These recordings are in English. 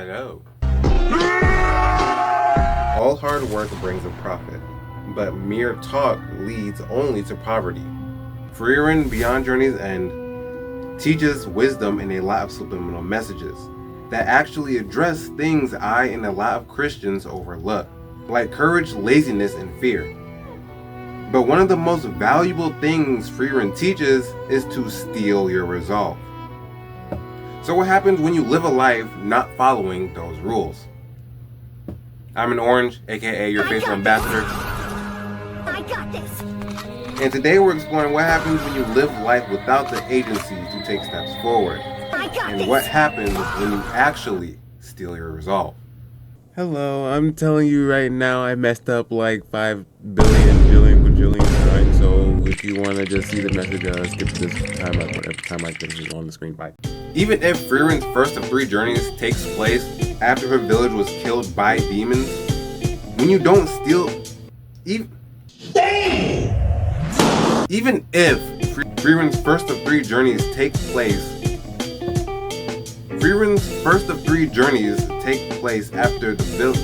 Hello. All hard work brings a profit, but mere talk leads only to poverty. Frieren, Beyond Journey's End, teaches wisdom in a lot of subliminal messages that actually address things I and a lot of Christians overlook, like courage, laziness, and fear. But one of the most valuable things Frieren teaches is to steal your resolve. So what happens when you live a life not following those rules? I'm an Orange, aka your faithful ambassador. I got this. And today we're exploring what happens when you live life without the agency to take steps forward. And what happens when you actually steal your resolve. Hello, I'm telling you right now I messed up like 5 billion, jillion, quadrillion times, so if you want to just see the message, skip this time, like whatever time I finish it on the screen, bye. Even if Frieren's first of 3 journeys takes place after her village was killed by demons, when you don't steal... Even if Frieren's first of 3 journeys take place... Frieren's first of 3 journeys take place after the village...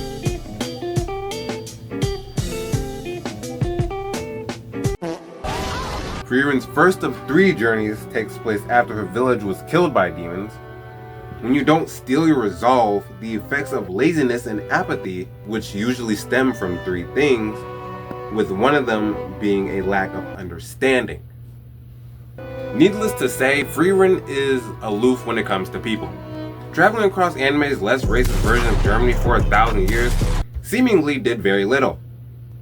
Frieren's first of 3 journeys takes place after her village was killed by demons. When you don't steal your resolve, the effects of laziness and apathy, which usually stem from 3 things, with one of them being a lack of understanding. Needless to say, Frieren is aloof when it comes to people. Traveling across anime's less racist version of Germany for 1,000 years seemingly did very little,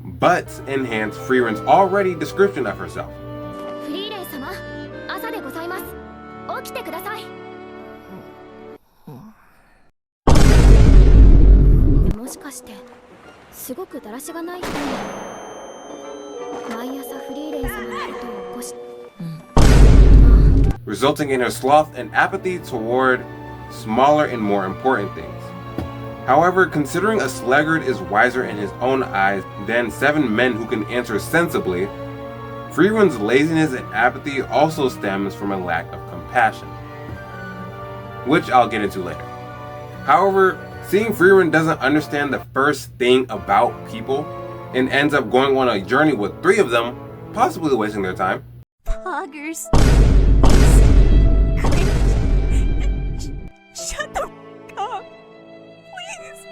but enhanced Frieren's already description of herself. Resulting in her sloth and apathy toward smaller and more important things. However, considering a sluggard is wiser in his own eyes than 7 men who can answer sensibly, Frieren's laziness and apathy also stems from a lack of compassion, which I'll get into later. However, seeing Frieren doesn't understand the first thing about people and ends up going on a journey with 3 of them, possibly wasting their time. Poggers. Shut the f up, please.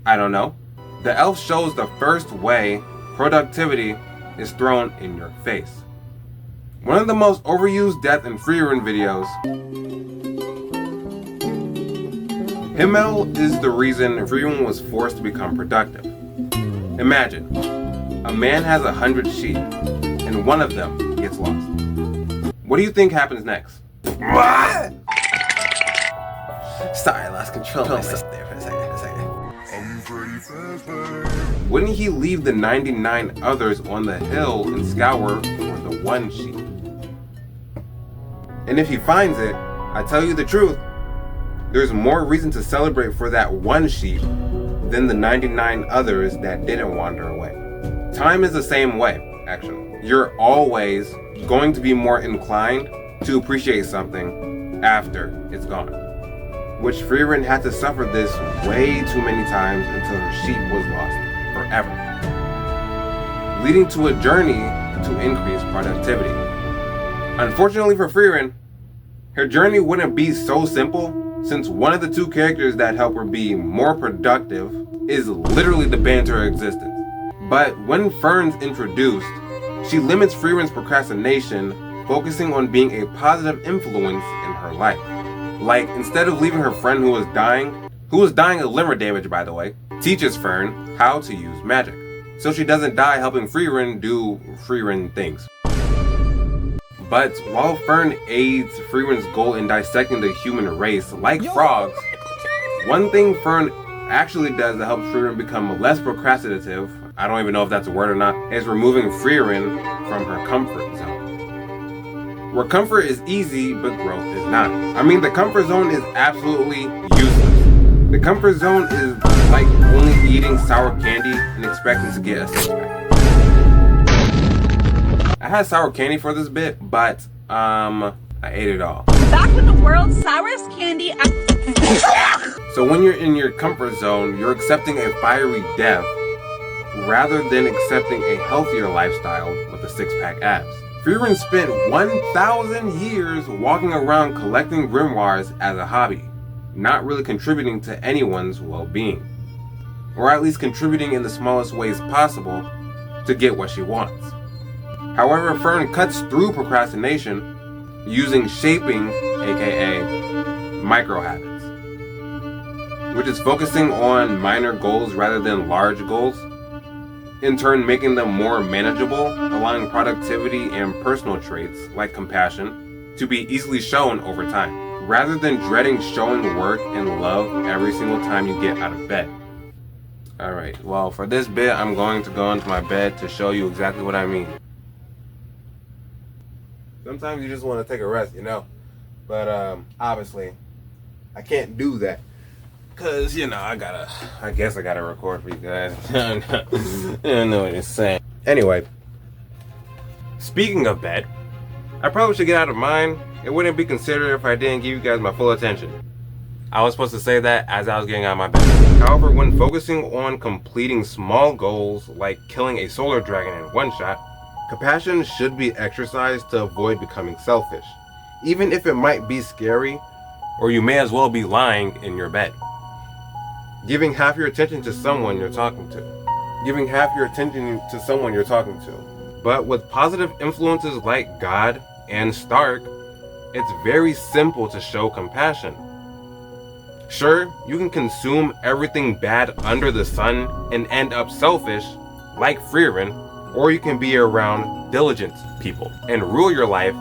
I don't know. The elf shows the first way productivity is thrown in your face. One of the most overused death in Frieren videos. Himmel is the reason Frieren was forced to become productive. Imagine, a man has 100 sheep, and one of them gets lost. What do you think happens next? What? Sorry, I lost control of myself there for a second. Wouldn't he leave the 99 others on the hill and scour for the 1 sheep? And if he finds it, I tell you the truth, there's more reason to celebrate for that 1 sheep than the 99 others that didn't wander away. Time is the same way, actually. You're always going to be more inclined to appreciate something after it's gone. Which Frieren had to suffer this way too many times until her sheep was lost forever. Leading to a journey to increase productivity. Unfortunately for Frieren, her journey wouldn't be so simple since one of the 2 characters that help her be more productive is literally the bane to her existence. But when Fern's introduced, she limits Frieren's procrastination, focusing on being a positive influence in her life. Like, instead of leaving her friend who was dying of liver damage by the way, teaches Fern how to use magic, so she doesn't die helping Frieren do Frieren things. But while Fern aids Frieren's goal in dissecting the human race like frogs, one thing Fern actually does that helps Frieren become less procrastinative, I don't even know if that's a word or not, is removing Frieren from her comfort zone. Where comfort is easy, but growth is not. I mean, the comfort zone is absolutely useless. The comfort zone is like only eating sour candy and expecting to get a six-pack. I had sour candy for this bit, but I ate it all. Back with the world's sourest candy. So when you're in your comfort zone, you're accepting a fiery death rather than accepting a healthier lifestyle with a six-pack abs. Frieren spent 1,000 years walking around collecting grimoires as a hobby, not really contributing to anyone's well-being, or at least contributing in the smallest ways possible to get what she wants. However, Fern cuts through procrastination using shaping, aka micro habits, which is focusing on minor goals rather than large goals, in turn making them more manageable, allowing productivity and personal traits like compassion to be easily shown over time, rather than dreading showing work and love every single time you get out of bed. Alright, well for this bit I'm going to go into my bed to show you exactly what I mean. Sometimes you just want to take a rest, you know, but obviously I can't do that. Cause you know I guess I gotta record for you guys. I don't know what you're saying. Anyway, speaking of bed, I probably should get out of mine. It wouldn't be considerate if I didn't give you guys my full attention. I was supposed to say that as I was getting out of my bed. However, when focusing on completing small goals like killing a solar dragon in one shot, compassion should be exercised to avoid becoming selfish, even if it might be scary, or you may as well be lying in your bed. Giving half your attention to someone you're talking to. Giving half your attention to someone you're talking to. But with positive influences like God and Stark, it's very simple to show compassion. Sure, you can consume everything bad under the sun and end up selfish, like Frieren, or you can be around diligent people and rule your life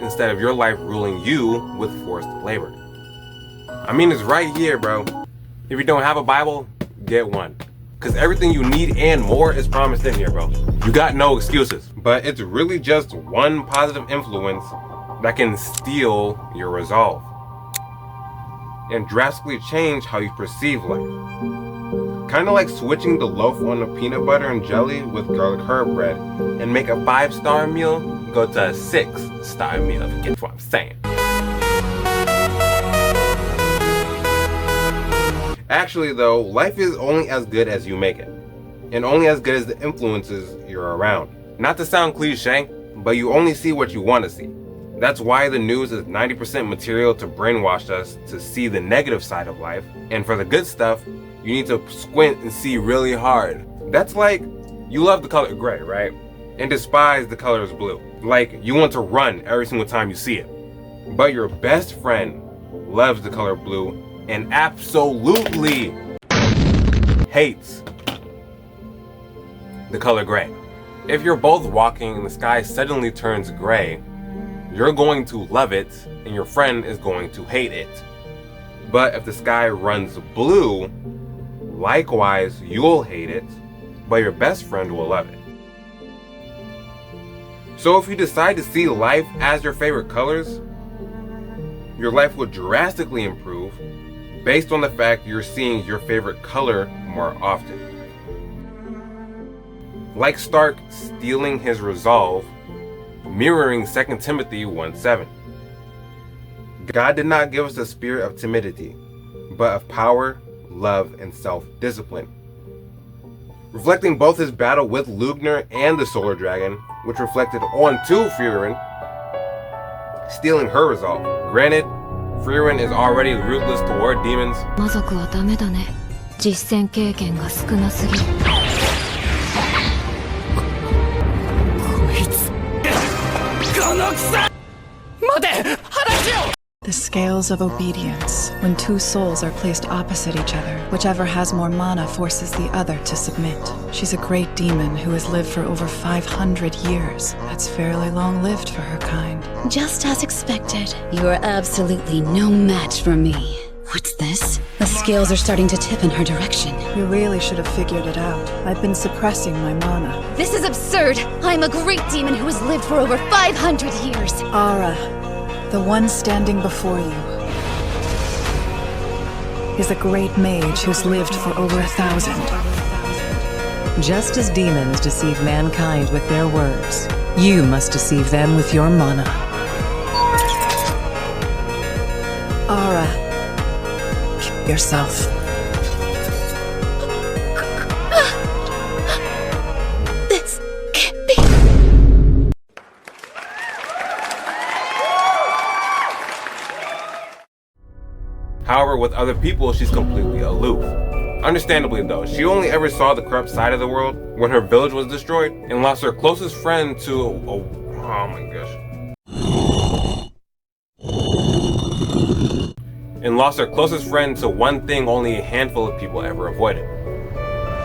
instead of your life ruling you with forced labor. I mean, it's right here, bro. If you don't have a Bible, get one. Because everything you need and more is promised in here, bro. You got no excuses. But it's really just one positive influence that can steal your resolve and drastically change how you perceive life. Kind of like switching the loaf on the peanut butter and jelly with garlic herb bread and make a 5-star meal go to a 6-star meal, if you get what I'm saying. Actually though, life is only as good as you make it, and only as good as the influences you're around. Not to sound cliche, but you only see what you want to see. That's why the news is 90% material to brainwash us to see the negative side of life, and for the good stuff, you need to squint and see really hard. That's like, you love the color gray, right? And despise the color blue. Like, you want to run every single time you see it. But your best friend loves the color blue and absolutely hates the color gray. If you're both walking and the sky suddenly turns gray, you're going to love it and your friend is going to hate it. But if the sky runs blue, likewise you'll hate it, but your best friend will love it. So if you decide to see life as your favorite colors, your life will drastically improve based on the fact you're seeing your favorite color more often. Like Stark stealing his resolve, mirroring 2 Timothy 1:7. God did not give us a spirit of timidity, but of power, love, and self-discipline. Reflecting both his battle with Lugner and the Solar Dragon, which reflected onto Frieren, stealing her resolve. Granted, Frieren is already ruthless toward demons. 魔族はダメだね。実践経験が少なすぎる。こいつ。この草。待て、話を。The scales of obedience. When two souls are placed opposite each other, whichever has more mana forces the other to submit. She's a great demon who has lived for over 500 years. That's fairly long-lived for her kind. Just as expected. You are absolutely no match for me. What's this? The scales are starting to tip in her direction. You really should have figured it out. I've been suppressing my mana. This is absurd! I'm a great demon who has lived for over 500 years! Ara, the one standing before you, is a great mage who's lived for over 1,000. Just as demons deceive mankind with their words, you must deceive them with your mana. Laura, yourself. This can't be. However, with other people, she's completely aloof. Understandably though, she only ever saw the corrupt side of the world when her village was destroyed and lost her closest friend to oh my gosh. And lost her closest friend to one thing only a handful of people ever avoided.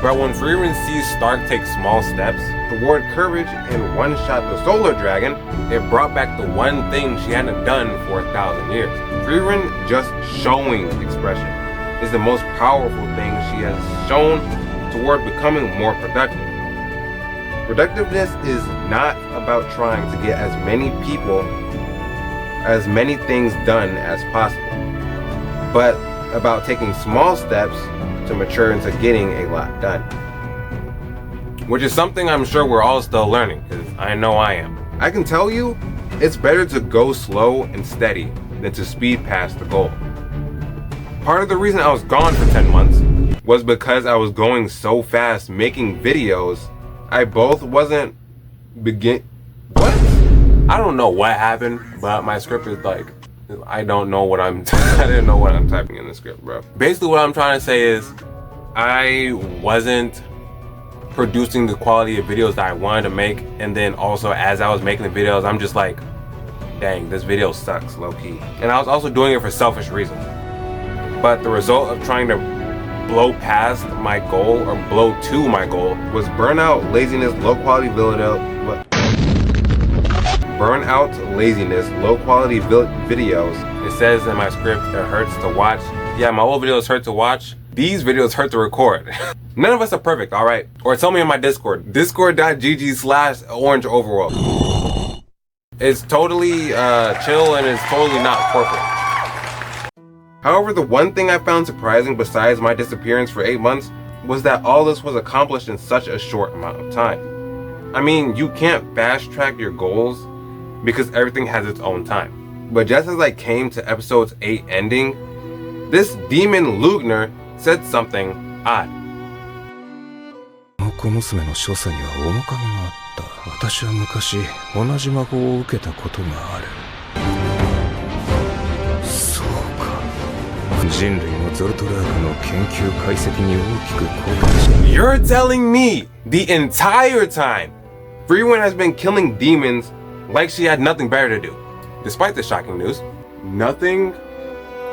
But when Frieren sees Stark take small steps toward courage and one-shot the solar dragon, it brought back the one thing she hadn't done for 1,000 years. Frieren just showing expression is the most powerful thing she has shown toward becoming more productive. Productiveness is not about trying to get as many people, as many things done as possible, but about taking small steps to mature into getting a lot done. Which is something I'm sure we're all still learning, because I know I am. I can tell you, it's better to go slow and steady than to speed past the goal. Part of the reason I was gone for 10 months was because I was going so fast making videos, I both wasn't what? I don't know what happened, but my script is like, I don't know what I didn't know what I'm typing in the script, bro. Basically what I'm trying to say is, I wasn't producing the quality of videos that I wanted to make, and then also as I was making the videos, I'm just like, dang, this video sucks, low-key. And I was also doing it for selfish reasons. But the result of trying to blow past my goal or blow to my goal was burnout, laziness, low quality videos. It says in my script, it hurts to watch. Yeah, my old videos hurt to watch. These videos hurt to record. None of us are perfect, all right? Or tell me in my Discord, discord.gg/orange overworld. It's totally chill and it's totally not corporate. However, the one thing I found surprising besides my disappearance for 8 months was that all this was accomplished in such a short amount of time. I mean, you can't fast track your goals because everything has its own time. But just as I came to episode's 8 ending, this demon Lugner said something odd. 小娘の所作には面影があった。私は昔同じ魔法を受けたことがある。そうか。人類のゾルトラークの研究解析に大きく貢献した。 You're telling me the entire time Frieren has been killing demons like she had nothing better to do. Despite the shocking news, nothing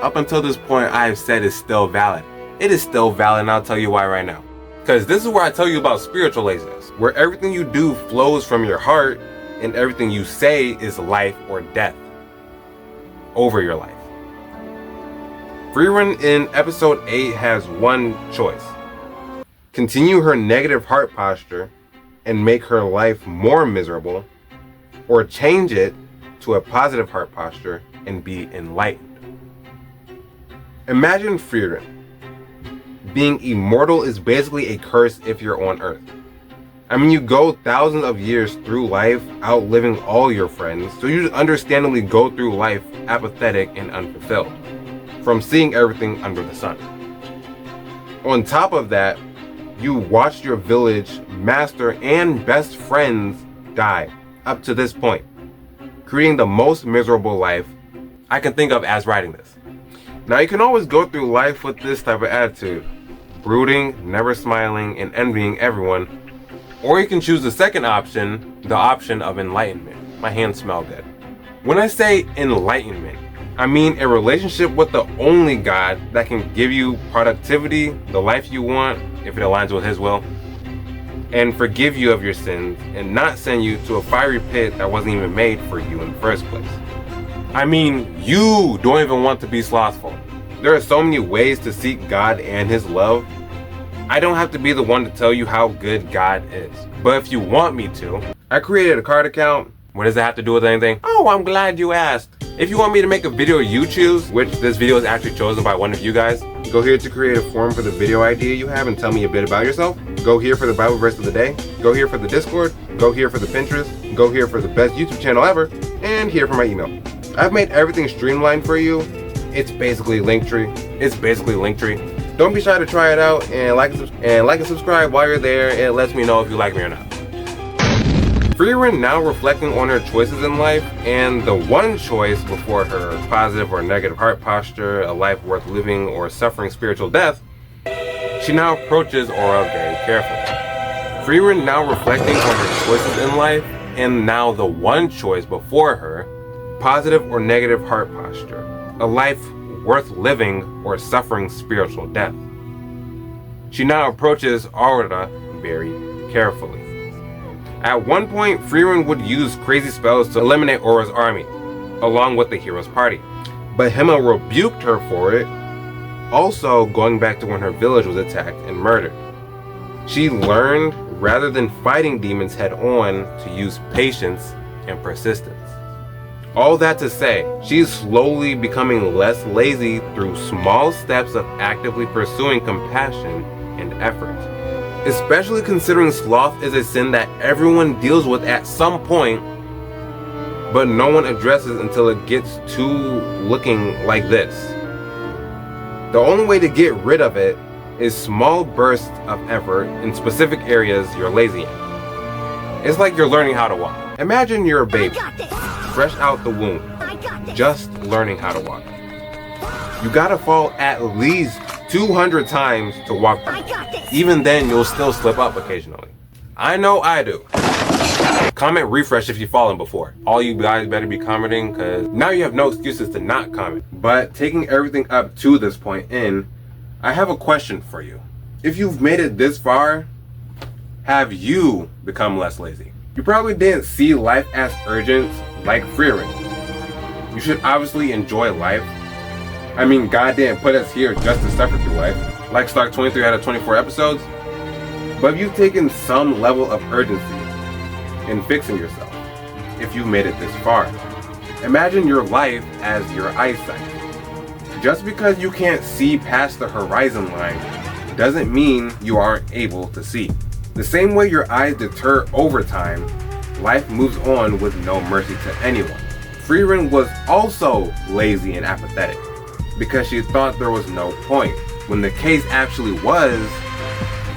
up until this point I have said is still valid. It is still valid, and I'll tell you why right now. Because this is where I tell you about spiritual laziness, where everything you do flows from your heart and everything you say is life or death over your life. Frieren in episode 8 has one choice. Continue her negative heart posture and make her life more miserable, or change it to a positive heart posture and be enlightened. Imagine Frieren. Being immortal is basically a curse if you're on Earth. I mean, you go thousands of years through life outliving all your friends, so you understandably go through life apathetic and unfulfilled, from seeing everything under the sun. On top of that, you watched your village, master, and best friends die up to this point, creating the most miserable life I can think of as writing this. Now, you can always go through life with this type of attitude, brooding, never smiling, and envying everyone. Or you can choose the second option, the option of enlightenment. My hands smell good. When I say enlightenment, I mean a relationship with the only God that can give you productivity, the life you want, if it aligns with His will, and forgive you of your sins, and not send you to a fiery pit that wasn't even made for you in the first place. I mean, you don't even want to be slothful. There are so many ways to seek God and His love. I don't have to be the one to tell you how good God is. But if you want me to, I created a card account. What does that have to do with anything? Oh, I'm glad you asked. If you want me to make a video you choose, which this video is actually chosen by one of you guys, go here to create a form for the video idea you have and tell me a bit about yourself. Go here for the Bible verse of the day. Go here for the Discord. Go here for the Pinterest. Go here for the best YouTube channel ever. And here for my email. I've made everything streamlined for you, It's basically Linktree. Don't be shy to try it out, and like and subscribe while you're there. It lets me know if you like me or not. Frieren, now reflecting on her choices in life and the one choice before her, positive or negative heart posture, a life worth living or suffering spiritual death, she now approaches Aura very carefully. Frieren, now reflecting on her choices in life and now the one choice before her, positive or negative heart posture, a life worth living or suffering spiritual death. She now approaches Aura very carefully. At one point, Frieren would use crazy spells to eliminate Aura's army, along with the hero's party. But Hema rebuked her for it, also going back to when her village was attacked and murdered. She learned, rather than fighting demons head-on, to use patience and persistence. All that to say, she's slowly becoming less lazy through small steps of actively pursuing compassion and effort. Especially considering sloth is a sin that everyone deals with at some point, but no one addresses until it gets to looking like this. The only way to get rid of it is small bursts of effort in specific areas you're lazy in. It's like you're learning how to walk. Imagine you're a baby, fresh out the womb, just learning how to walk. You gotta fall at least 200 times to walk. Even then, you'll still slip up occasionally. I know I do. Comment refresh if you've fallen before. All you guys better be commenting, because now you have no excuses to not comment. But taking everything up to this point in, I have a question for you. If you've made it this far, have you become less lazy? You probably didn't see life as urgent like Frieren. You should obviously enjoy life. I mean, God didn't put us here just to suffer through life, like Stock 23 out of 24 episodes. But if you've taken some level of urgency in fixing yourself, if you've made it this far, imagine your life as your eyesight. Just because you can't see past the horizon line doesn't mean you aren't able to see. The same way your eyes deter over time, life moves on with no mercy to anyone. Frieren was also lazy and apathetic, because she thought there was no point, when the case actually was,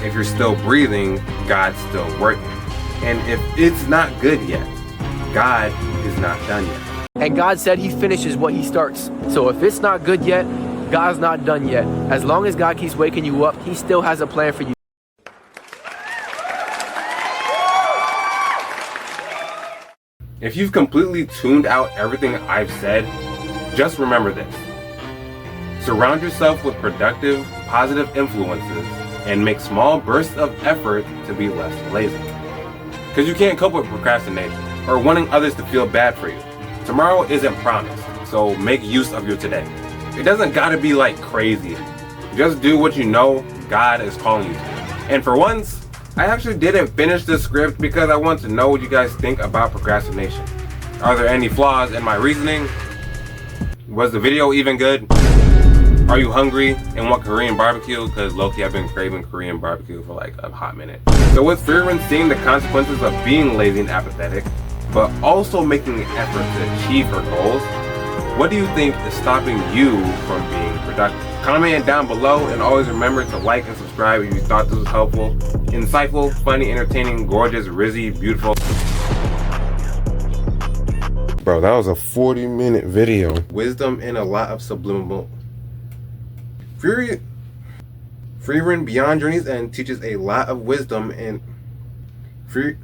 if you're still breathing, God's still working. And if it's not good yet, God is not done yet. And God said he finishes what he starts. So if it's not good yet, God's not done yet. As long as God keeps waking you up, he still has a plan for you. If you've completely tuned out everything I've said, just remember this. Surround yourself with productive, positive influences and make small bursts of effort to be less lazy. Because you can't cope with procrastination or wanting others to feel bad for you. Tomorrow isn't promised, so make use of your today. It doesn't gotta be like crazy. Just do what you know God is calling you to. And for once, I actually didn't finish this script because I want to know what you guys think about procrastination. Are there any flaws in my reasoning? Was the video even good? Are you hungry and want Korean barbecue? Because low-key I've been craving Korean barbecue for like a hot minute. So with Frieren seeing the consequences of being lazy and apathetic, but also making an effort to achieve her goals, what do you think is stopping you from being productive? Comment it down below, and always remember to like and subscribe if you thought this was helpful, insightful, funny, entertaining, gorgeous, rizzy, beautiful. Bro, that was a 40-minute video. Wisdom and a lot of subliminal. Frieren Beyond Journey's End teaches a lot of wisdom and free